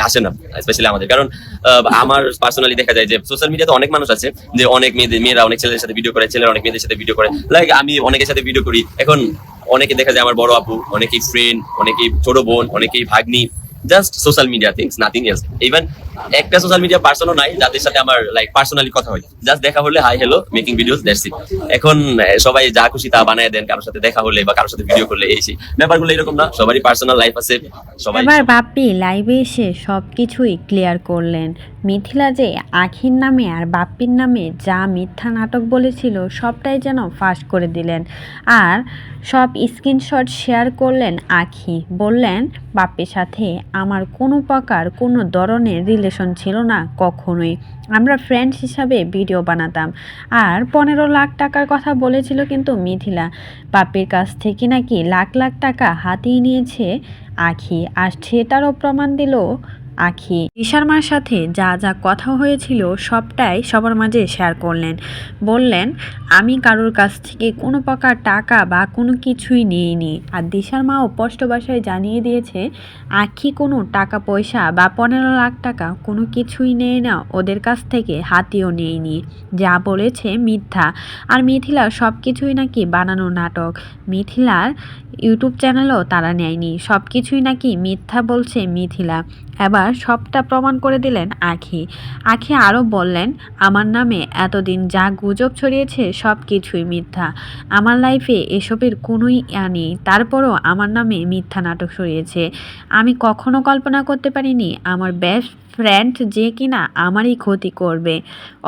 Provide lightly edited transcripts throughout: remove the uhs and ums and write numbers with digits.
আসে না, স্পেশালি আমাদের। কারণ আমার পার্সোনালি দেখা যায় যে সোশ্যাল মিডিয়াতে অনেক মানুষ আছে যে অনেক মেয়েরা অনেক ছেলেদের সাথে ভিডিও করে, ছেলেরা অনেক মেয়েদের সাথে ভিডিও করে। লাইক আমি অনেকের সাথে ভিডিও করি। এখন অনেকে দেখা যায় আমার বড় আপু, অনেকেই ফ্রেন্ড, অনেকেই ছোট বোন, অনেকেই ভাগ্নি, just social media things, nothing else. Even একটা সোশ্যাল মিডিয়া পার্সনও নাই যাদের সাথে আমার লাইক পার্সোনালি কথা হয়। জাস্ট দেখা হলে hi hello making videos, that's it. এখন সবাই যা খুশি তা বানায় দেন কারোর সাথে দেখা হলে বা কারোর সাথে ভিডিও করলে, এই সেই ব্যাপারগুলো এরকম না। সবারই পার্সোনাল লাইফ আছে, সবাই। এবার বাপ্পি লাইভে এসে সব কিছুই ক্লিয়ার করলেন। মিথিলা যে আখির নামে আর বাপ্পির নামে যা মিথ্যা নাটক বলেছিল সবটাই যেন ফাঁস করে দিলেন। আর সব স্ক্রিনশট শেয়ার করলেন আখি। বললেন বাপ্পির সাথে আমার কোনো প্রকার কোনো ধরনের রিলেশন ছিল না কখনোই। আমরা ফ্রেন্ডস হিসাবে ভিডিও বানাতাম। আর 15 লাখ টাকার কথা বলেছিল কিন্তু মিথিলা। বাপ্পির কাছ থেকে নাকি লাখ লাখ টাকা হাতিয়ে নিয়েছে আখি। আর সেটারও প্রমাণ দিল আখি। দিশার মার সাথে যা যা কথা হয়েছিল সবটাই সবার মাঝে শেয়ার করলেন। বললেন আমি কারোর কাছ থেকে কোনো প্রকার টাকা বা কোনো কিছুই নিইনি। আর দিশার মাও স্পষ্ট ভাষায় জানিয়ে দিয়েছে আখি কোনো টাকা পয়সা বা 15 লাখ টাকা কোনো কিছুই নেয় না ওদের কাছ থেকে, হাতিও নেয়নি। যা বলেছে মিথ্যা। আর মিথিলার সব কিছুই নাকি বানানো নাটক। মিথিলার ইউটিউব চ্যানেলও তারা নেয়নি। সব কিছুই নাকি মিথ্যা বলছে মিথিলা। এবার সবটা প্রমাণ করে দিলেন আখি। আখি আরও বললেন আমার নামে এতদিন যা গুজব ছড়িয়েছে সব কিছুই মিথ্যা। আমার লাইফে এসবের কোনোই নেই, তারপরও আমার নামে মিথ্যা নাটক ছড়িয়েছে। আমি কখনো কল্পনা করতে পারিনি আমার বেস্ট ফ্রেন্ড যে কিনা আমারই ক্ষতি করবে।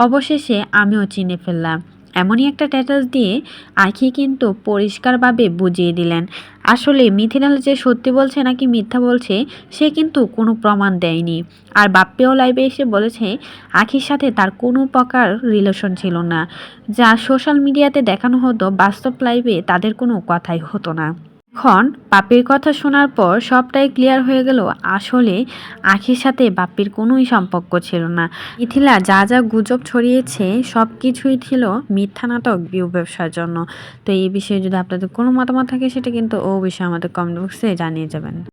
অবশেষে আমিও চিনে ফেললাম। এমনই একটা স্ট্যাটাস দিয়ে আখি কিন্তু পরিষ্কারভাবে বুঝিয়ে দিলেন আসলে মিথিলাল যে সত্যি বলছে নাকি মিথ্যা বলছে সে কিন্তু কোনো প্রমাণ দেয়নি। আর বাপ্পিও লাইভে এসে বলেছে আখির সাথে তার কোনো প্রকার রিলেশন ছিল না। যা সোশ্যাল মিডিয়াতে দেখানো হতো বাস্তব লাইভে তাদের কোনো কথাই হতো না। এখন বাপ্পির কথা শোনার পর সবটাই ক্লিয়ার হয়ে গেল আসলে আখির সাথে বাপ্পির কোনোই সম্পর্ক ছিল না। মিথিলা যা যা গুজব ছড়িয়েছে সব কিছুই ছিল মিথ্যা নাটক ভিউ ব্যবসার জন্য। তো এই বিষয়ে যদি আপনাদের কোনো মতামত থাকে সেটা কিন্তু ও বিষয়ে আমাদের কমেন্ট বক্সে জানিয়ে যাবেন।